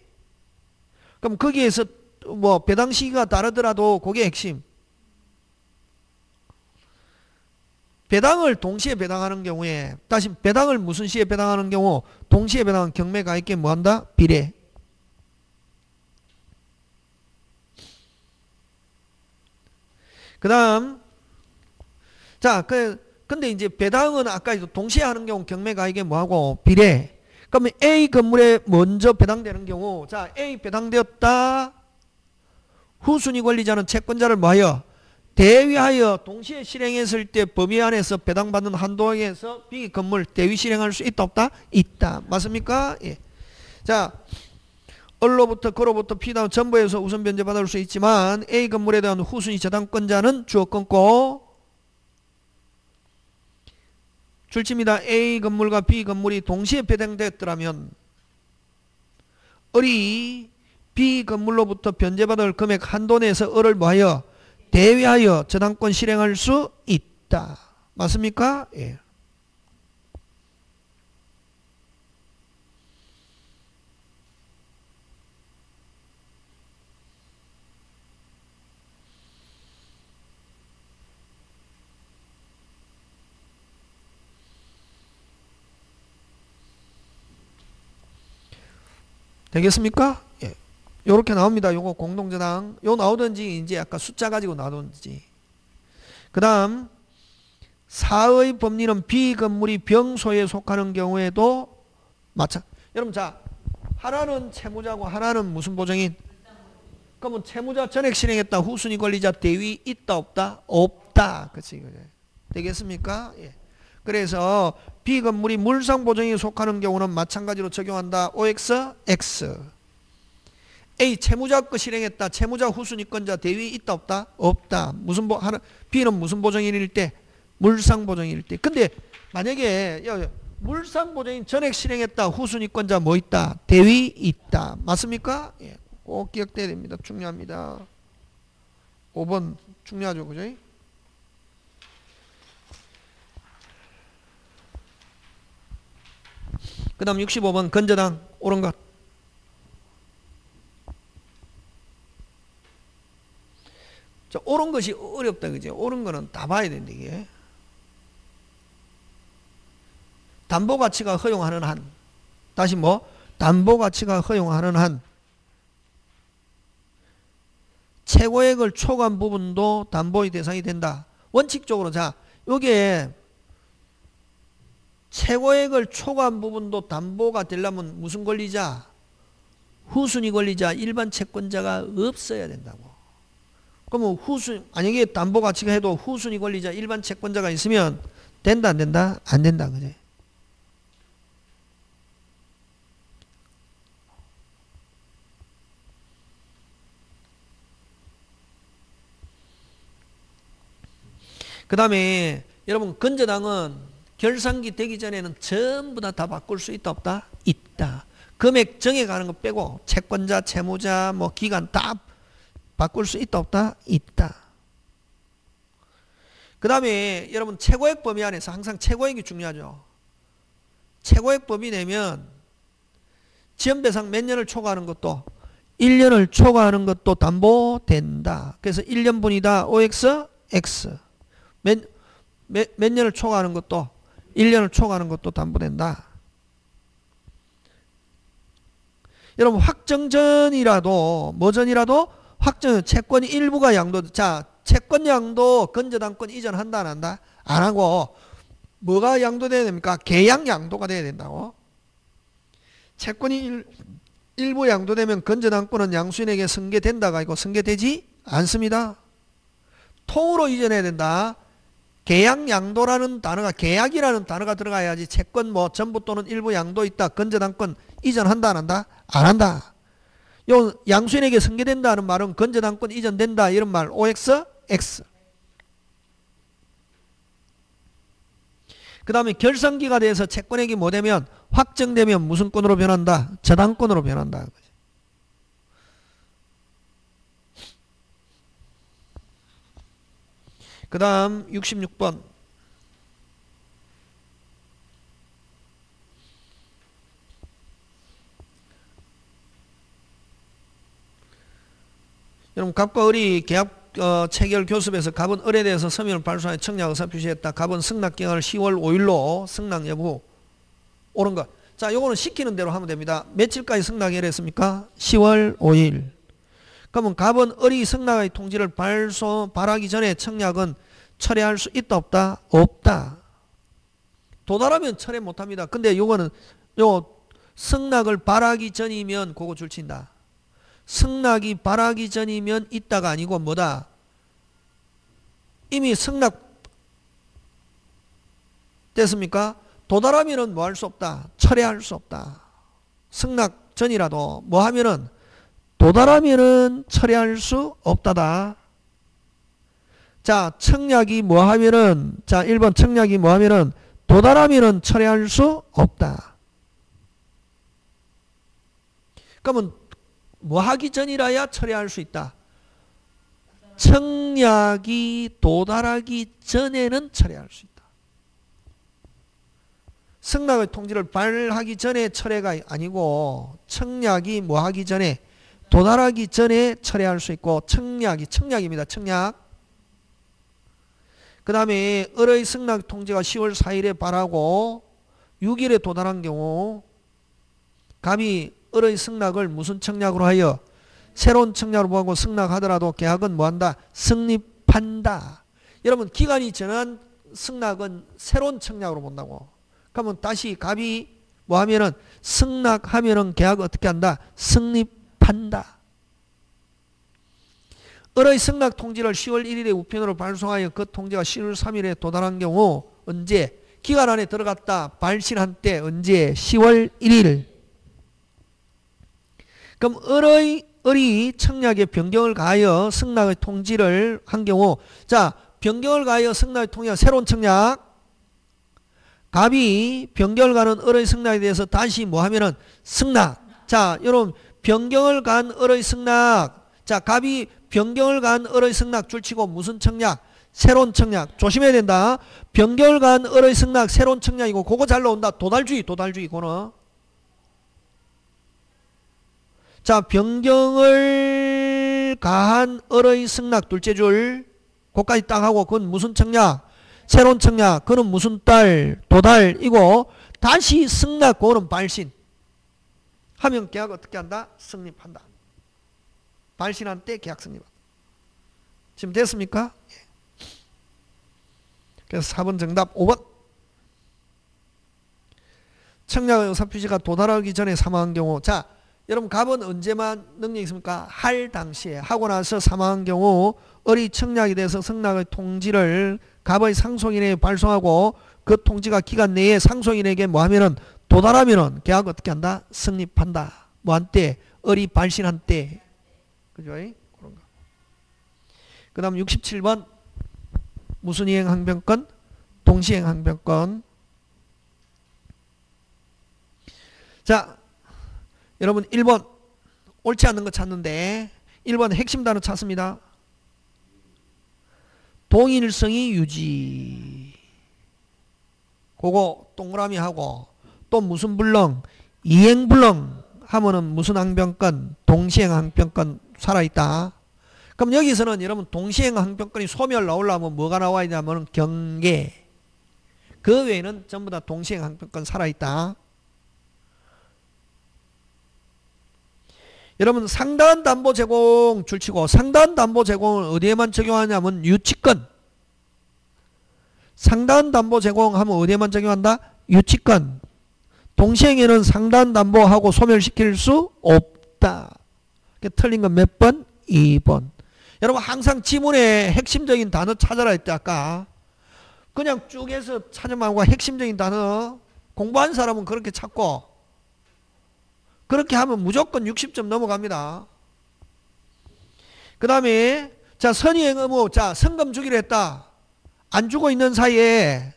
그럼 거기에서 뭐 배당 시기가 다르더라도 그게 핵심. 배당을 동시에 배당하는 경우에 다시 배당을 무슨 시에 배당하는 경우 동시에 배당한 경매가액에 뭐한다? 비례. 그 다음 자 근데 이제 배당은 아까 동시에 하는 경우 경매가액에 뭐하고 비례. 그러면 A 건물에 먼저 배당되는 경우 자 A 배당되었다. 후순위 권리자는 채권자를 뭐하여 대위하여 동시에 실행했을 때 범위 안에서 배당받는 한도에서 B 건물 대위 실행할 수 있다 없다? 있다. 맞습니까? 예. 자 을로부터 거로부터 피다운 전부에서 우선 변제받을 수 있지만 A 건물에 대한 후순위 저당권자는 주어 끊고 출입니다. A 건물과 B 건물이 동시에 배당되었더라면 을이 B 건물로부터 변제받을 금액 한도 내에서 을을 뭐하여 대위하여 저당권 실행할 수 있다. 맞습니까? 예. 되겠습니까? 예. 요렇게 나옵니다. 요거 공동저당. 요 나오든지 이제 아까 숫자 가지고 나오든지. 그 다음 4의 법리는 B 건물이 병소에 속하는 경우에도 여러분 자 하나는 채무자고 하나는 무슨 보증인? 그러면 채무자 전액 실행했다. 후순위 권리자 대위 있다 없다? 없다. 그치? 되겠습니까? 예. 그래서 B 건물이 물상 보증에 속하는 경우는 마찬가지로 적용한다. OX, X. A 채무자 거 실행했다. 채무자 후순위권자 대위 있다 없다? 없다. 무슨 B는 무슨 보증인일 때? 물상 보증인일 때. 근데 만약에 물상 보증인 전액 실행했다. 후순위권자 뭐 있다? 대위 있다. 맞습니까? 예. 꼭 기억돼야 됩니다. 중요합니다. 5번 중요하죠. 그죠? 그 다음 65번 건저당 옳은 것. 자, 옳은 것이 어렵다. 그죠? 옳은 거는 다 봐야 된다. 이게. 담보가치가 허용하는 한. 다시 뭐? 담보가치가 허용하는 한. 최고액을 초과한 부분도 담보의 대상이 된다. 원칙적으로 자, 요게 최고액을 초과한 부분도 담보가 되려면 무슨 권리자? 후순위 권리자, 일반 채권자가 없어야 된다고. 그러면 만약에 담보 가치가 해도 후순위 권리자, 일반 채권자가 있으면 된다, 안 된다? 안 된다, 그지? 그 다음에 여러분 건저당은 결산기 되기 전에는 전부 다 바꿀 수 있다 없다? 있다. 금액 정해가는 거 빼고 채권자, 채무자, 뭐 기간 다 바꿀 수 있다 없다? 있다. 그 다음에 여러분 최고액 범위 안에서 항상 최고액이 중요하죠. 최고액 범위 내면 지연배상 몇 년을 초과하는 것도 1년을 초과하는 것도 담보된다. 그래서 1년분이다. OX, X. 몇 년을 초과하는 것도 1년을 초과하는 것도 담보된다. 여러분 확정 전이라도 뭐 전이라도 확정 채권이 일부가 양도. 자, 채권 양도 건저당권 이전한다 안 한다? 안 하고 뭐가 양도돼야 됩니까? 계약 양도가 돼야 된다고. 채권이 일부 양도되면 건저당권은 양수인에게 승계된다가 아니고 승계되지 않습니다. 통으로 이전해야 된다. 계약 양도라는 단어가, 계약이라는 단어가 들어가야지 채권 뭐 전부 또는 일부 양도 있다. 건저당권 이전한다 안 한다? 안 한다. 요 양수인에게 승계된다는 말은 건저당권 이전된다 이런 말 OX, X. 그 다음에 결성기가 돼서 채권액이 뭐 되면 확정되면 무슨 권으로 변한다? 저당권으로 변한다. 그 다음 66번. 여러분 갑과 을이 계약 체결 교습에서 갑은 을에 대해서 서면을 발송하여 청약 의사 표시했다. 갑은 승낙기간을 10월 5일로 승낙 여부 옳은 것. 자, 요거는 시키는 대로 하면 됩니다. 며칠까지 승낙을 했습니까? 10월 5일. 그러면 갑은 을이 승낙의 통지를 발하기 전에 청약은 철회할 수 있다 없다? 없다. 도달하면 철회 못합니다. 근데 요거는 요 승낙을 발하기 전이면 그거 줄친다. 승낙이 발하기 전이면 있다가 아니고 뭐다? 이미 승낙 됐습니까? 도달하면은 뭐 할 수 없다? 철회할 수 없다. 승낙 전이라도 뭐 하면은 도달하면은 철회할 수 없다다. 자, 청약이 뭐 하면은, 자, 1번 청약이 뭐 하면은 도달하면은 철회할 수 없다. 그러면 뭐 하기 전이라야 철회할 수 있다. 청약이 도달하기 전에는 철회할 수 있다. 승낙의 통지를 발하기 전에 철회가 아니고 청약이 뭐 하기 전에 도달하기 전에 철회할 수 있고 청약입니다. 청약. 그 다음에 을의 승낙 통지가 10월 4일에 발하고 6일에 도달한 경우 갑이 을의 승낙을 무슨 청약으로 하여 새로운 청약으로 보고 승낙하더라도 계약은 뭐한다? 성립한다. 여러분 기간이 지난 승낙은 새로운 청약으로 본다고. 그러면 다시 갑이 뭐 하면은 승낙하면은 계약을 어떻게 한다? 성립한다. 을의 승낙 통지를 10월 1일에 우편으로 발송하여 그 통지가 10월 3일에 도달한 경우 언제? 기간 안에 들어갔다. 발신한 때 언제? 10월 1일. 그럼 을이 청약에 변경을 가하여 승낙의 통지를 한 경우, 자, 변경을 가하여 승낙의 통지가 새로운 청약. 갑이 변경을 가는 을의 승낙에 대해서 다시 뭐 하면은 승낙. 자, 여러분 변경을 간 을의 승낙. 자, 갑이 변경을 간 을의 승낙 줄치고 무슨 청약? 새로운 청약. 조심해야 된다. 변경을 간 을의 승낙 새로운 청약이고 그거 잘 나온다. 도달주의 그거는. 자, 변경을 가한 을의 승낙 둘째 줄 그거까지 딱 하고 그건 무슨 청약? 새로운 청약. 그건 무슨 달? 도달이고 다시 승낙 그거는 발신. 하면 계약 어떻게 한다? 성립한다. 발신한 때 계약 성립한다. 지금 됐습니까? 그래서 4번 정답 5번. 청약의 의사표시가 도달하기 전에 사망한 경우. 자, 여러분 갑은 언제만 능력이 있습니까? 할 당시에. 하고 나서 사망한 경우 을이 청약에 대해서 승낙의 통지를 갑의 상속인에게 발송하고 그 통지가 기간 내에 상속인에게 뭐 하면은 도달하면은 계약 어떻게 한다? 성립한다. 뭐 한 때? 을이 발신한 때. 그죠? 그런 거. 그 다음 67번. 무슨 이행 항변권? 동시행 항변권. 자, 여러분 1번 옳지 않는 거 찾는데 1번 핵심 단어 찾습니다. 동일성이 유지. 그거 동그라미 하고 또 무슨 불능? 이행불능 하면은 무슨 항변권? 동시행 항변권 살아있다. 그럼 여기서는 여러분 동시행 항변권이 소멸 나오려면 뭐가 나와야 되냐면 경계. 그 외에는 전부 다 동시행 항변권 살아있다. 여러분 상당한 담보 제공 줄치고 상당한 담보 제공을 어디에만 적용하냐면 유치권. 상당한 담보 제공하면 어디에만 적용한다? 유치권. 동시행에는 상당한 담보하고 소멸시킬 수 없다. 틀린 건 몇 번? 2번. 여러분 항상 지문에 핵심적인 단어 찾아라 했대 아까. 그냥 쭉 해서 찾으면 하고 핵심적인 단어 공부한 사람은 그렇게 찾고 그렇게 하면 무조건 60점 넘어갑니다. 그 다음에 자 선의행 의무 자 성금 주기로 했다. 안 주고 있는 사이에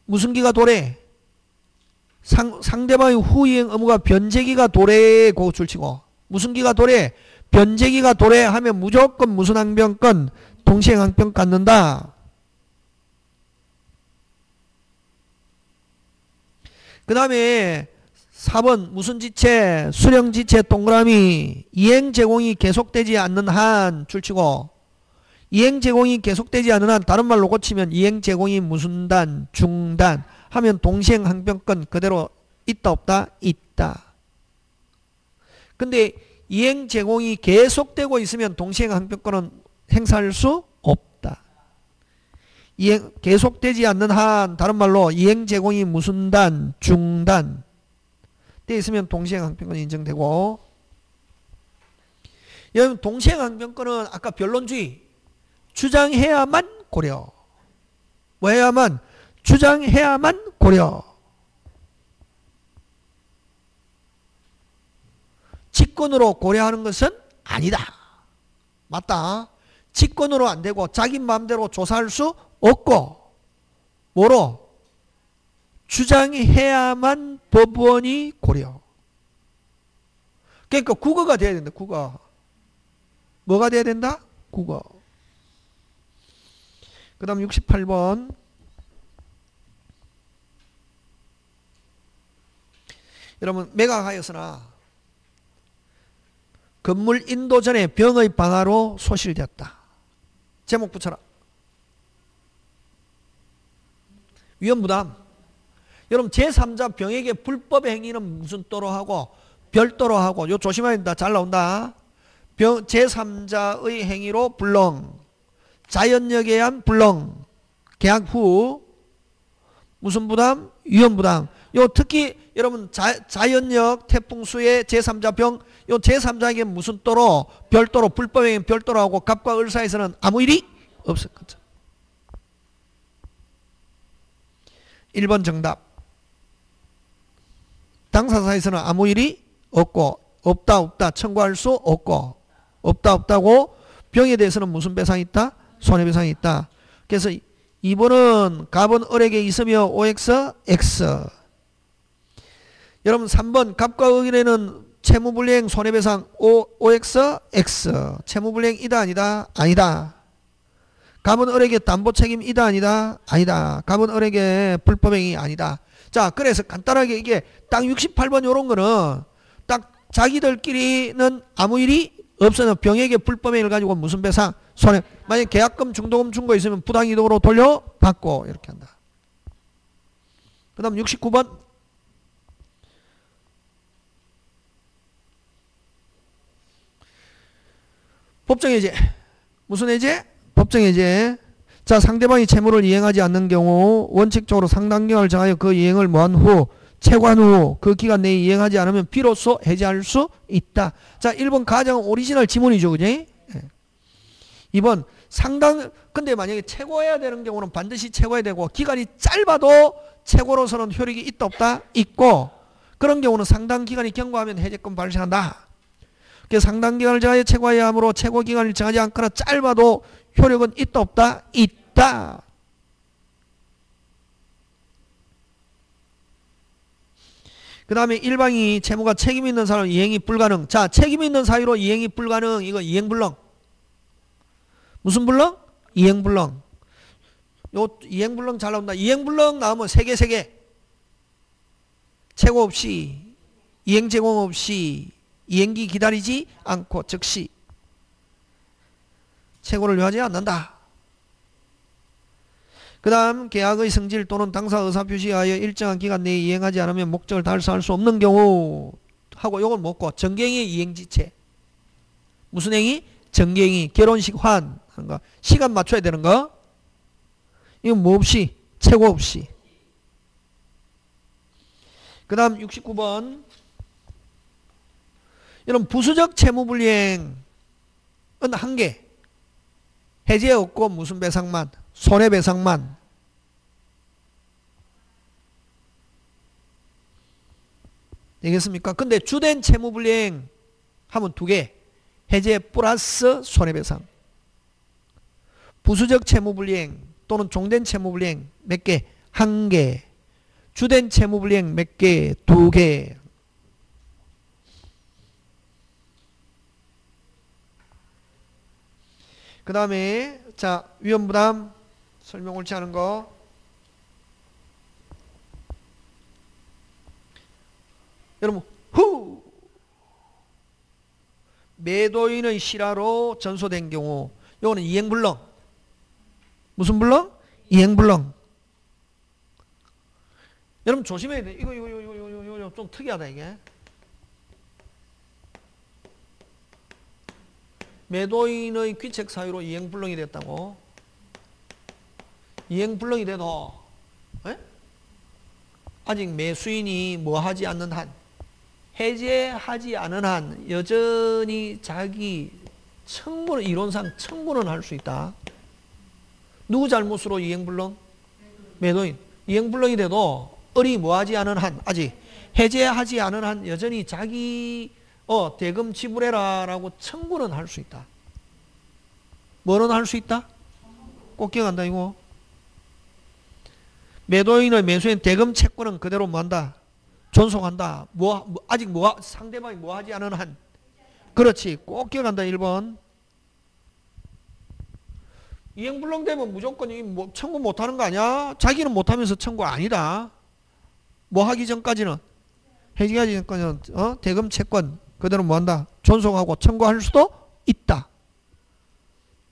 무슨 기가 도래? 상대방의 후이행 의무가 변제기가 도래 고 줄치고 무슨 기가 도래? 변제기가 도래 하면 무조건 무슨 항변권? 동시행 항변권 갖는다. 그 다음에 4번 무슨 지체? 수령 지체 동그라미 이행 제공이 계속되지 않는 한 줄치고 이행 제공이 계속되지 않는 한 다른 말로 고치면 이행 제공이 무슨 단? 중단 하면 동시행 항변권 그대로 있다 없다? 있다. 근데 이행 제공이 계속되고 있으면 동시행 항변권은 행사할 수 없다. 이행 계속되지 않는 한 다른 말로 이행 제공이 무슨 단? 중단 돼 있으면 동시행 항변권이 인정되고 여러분 동시행 항변권은 아까 변론주의 주장해야만 고려 뭐 해야만? 주장해야만 고려 직권으로 고려하는 것은 아니다. 맞다. 직권으로 안 되고 자기 마음대로 조사할 수 없고 뭐로? 주장해야만 법원이 고려. 그러니까 국어가 돼야 된다. 국어. 뭐가 돼야 된다? 국어. 그 다음 68번 여러분 매각하였으나 건물 인도 전에 병의 방화로 소실되었다. 제목 붙여라. 위험부담. 여러분 제3자 병에게 불법 행위는 무슨 또로 하고 별도로 하고 요 조심해야 된다. 잘 나온다. 제3자의 행위로 불능 자연력에 의한 불능 계약 후 무슨 부담? 위험부담. 요 특히 여러분 자연력 태풍수의 제3자 병 요 제3자에게 무슨 또로 별도로 불법행위 별도로 하고 갑과 을 사이에서는 아무 일이 없을 거죠. 1번 정답. 당사 사이에서는 아무 일이 없고 없다 청구할 수 없고 없다고 병에 대해서는 무슨 배상이 있다? 손해배상이 있다. 그래서 2번은 갑은 을에게 있으며 OX X. 여러분 3번 갑과 을에는 채무불이행 손해배상 OX X. 채무불이행이다 아니다? 아니다. 갑은 을에게 담보책임이다 아니다? 아니다. 갑은 을에게 불법행위 아니다. 자 그래서 간단하게 이게 딱 68번 요런 거는 딱 자기들끼리는 아무 일이 없어서 병에게 불법행위를 가지고 무슨 배상? 손해. 만약 계약금 중도금 준 거 있으면 부당이득으로 돌려받고 이렇게 한다. 그 다음 69번 법정해제. 무슨 해제? 법정해제. 자 상대방이 채무를 이행하지 않는 경우 원칙적으로 상당기간을 정하여 그 이행을 뭐한 후 채관 후 그 기간 내에 이행하지 않으면 비로소 해제할 수 있다. 자 1번 가장 오리지널 지문이죠. 그지? 2번 상당 근데 만약에 최고해야 되는 경우는 반드시 최고해야 되고 기간이 짧아도 최고로서는 효력이 있다 없다? 있고 그런 경우는 상당 기간이 경과하면 해제권 발생한다. 상당 기간을 정하여 최고해야 하므로 최고 기간을 정하지 않거나 짧아도 효력은 있다 없다? 있다. 그 다음에 일방이 채무가 책임 있는 사람 이행이 불가능. 자 책임 있는 사유로 이행이 불가능. 이거 이행불능. 무슨 불능? 이행불능. 요 이행불능 잘 나온다. 이행불능 나오면 세 개. 최고 없이 이행 제공 없이 이행기 기다리지 않고 즉시 채권을 요하지 않는다. 그 다음 계약의 성질 또는 당사 의사표시하여 일정한 기간 내에 이행하지 않으면 목적을 달성할 수 없는 경우 하고 요걸 먹고 정경의 이행지체. 무슨 행위? 정경이 결혼식 환 하는 거. 시간 맞춰야 되는 거. 이건 뭐 없이? 최고 없이. 그 다음 69번. 여러분 부수적 채무불이행은 한계. 해제 없고 무슨 배상만? 손해배상만. 되겠습니까? 근데 주된 채무불이행 하면 두 개. 해제 플러스 손해배상. 부수적 채무불이행 또는 종된 채무불이행 몇 개? 한 개. 주된 채무불이행 몇 개? 두 개. 그 다음에 자 위험부담 설명 옳지 않은 거. 여러분 후 매도인의 실화로 전소된 경우 요거는 이행불능. 무슨 불능? 이행불능. 여러분 조심해야 돼. 이거 좀 특이하다 이게. 매도인의 귀책 사유로 이행불능이 됐다고. 이행불능이 돼도 아직 매수인이 뭐 하지 않는 한, 해제하지 않은 한 여전히 자기 청구는 이론상 청구는 할 수 있다. 누구 잘못으로 이행불능? 매도인. 이행불능이 돼도 을이 뭐 하지 않은 한, 아직 해제하지 않은 한 여전히 자기 대금 지불해라 라고 청구는 할 수 있다. 뭐는 할 수 있다? 꼭 기억한다 이거. 매도인의 매수인 대금 채권은 그대로 뭐한다? 존속한다. 아직 상대방이 뭐 하지 않은 한. 그렇지. 꼭 기억한다 1번. 이행불능 되면 무조건 청구 못하는 거 아니야? 자기는 못하면서 청구 아니다. 뭐 하기 전까지는, 해지하기 전까지는 대금 채권 그대로 뭐한다? 존속하고 청구할 수도 있다.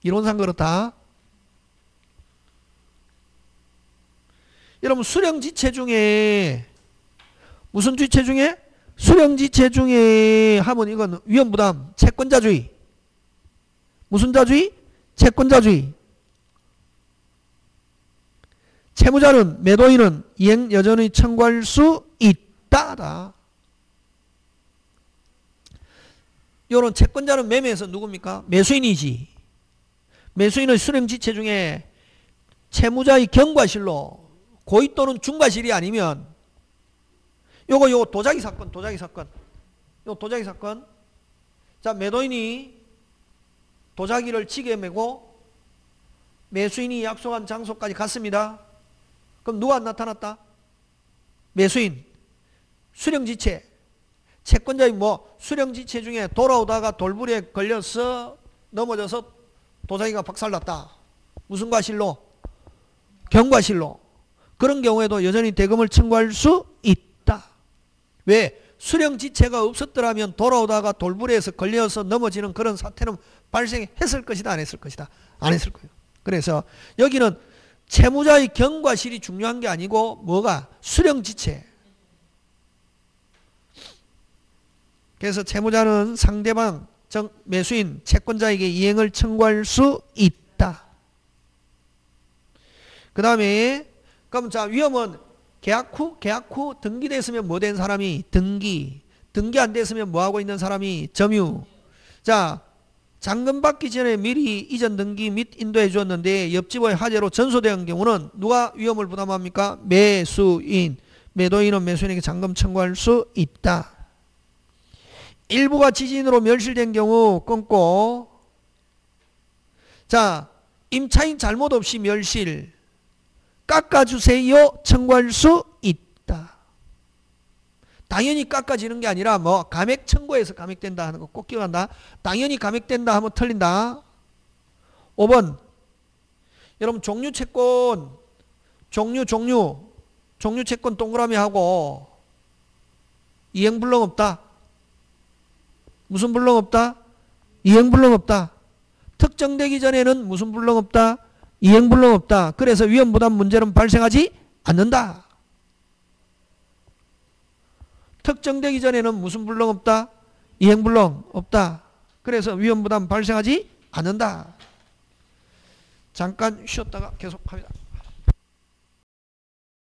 이론상 그렇다. 여러분 수령지체 중에 무슨 지체 중에? 수령지체 중에 하면 이건 위험부담 채권자주의. 무슨 자주의? 채권자주의. 채무자는 매도인은 이행 여전히 청구할 수 있다다. 요런 채권자는 매매에서 누굽니까? 매수인이지. 매수인의 수령지체 중에 채무자의 경과실로 고의 또는 중과실이 아니면 요거 도자기 사건. 요 도자기 사건. 자, 매도인이 도자기를 지게 메고 매수인이 약속한 장소까지 갔습니다. 그럼 누가 나타났다? 매수인. 수령지체. 채권자의 수령지체 중에 돌아오다가 돌부리에 걸려서 넘어져서 도자기가 박살났다. 무슨 과실로? 경과실로. 그런 경우에도 여전히 대금을 청구할 수 있다. 왜? 수령지체가 없었더라면 돌아오다가 돌부리에서 걸려서 넘어지는 그런 사태는 발생했을 것이다, 안 했을 것이다? 안 했을 거예요. 그래서 여기는 채무자의 경과실이 중요한 게 아니고 뭐가? 수령지체. 그래서 채무자는 상대방 매수인 채권자에게 이행을 청구할 수 있다. 그 다음에 그럼 자 위험은 계약 후 등기됐으면 뭐 된 사람이? 등기 안 됐으면 뭐 하고 있는 사람이? 점유. 자 잔금 받기 전에 미리 이전 등기 및 인도해 주었는데 옆집의 화재로 전소된 경우는 누가 위험을 부담합니까? 매수인. 매도인은 매수인에게 잔금 청구할 수 있다. 일부가 지진으로 멸실된 경우 끊고. 자 임차인 잘못 없이 멸실. 깎아주세요 청구할 수 있다. 당연히 깎아지는 게 아니라 감액 청구해서 감액된다 하는 거 꼭 기억한다. 당연히 감액된다 하면 틀린다. 5번 여러분 종류채권 종류채권 동그라미 하고 이행불능 없다. 무슨 불능 없다? 이행불능 없다. 특정되기 전에는 무슨 불능 없다? 이행불능 없다. 그래서 위험부담 문제는 발생하지 않는다. 특정되기 전에는 무슨 불능 없다? 이행불능 없다. 그래서 위험부담 발생하지 않는다. 잠깐 쉬었다가 계속합니다.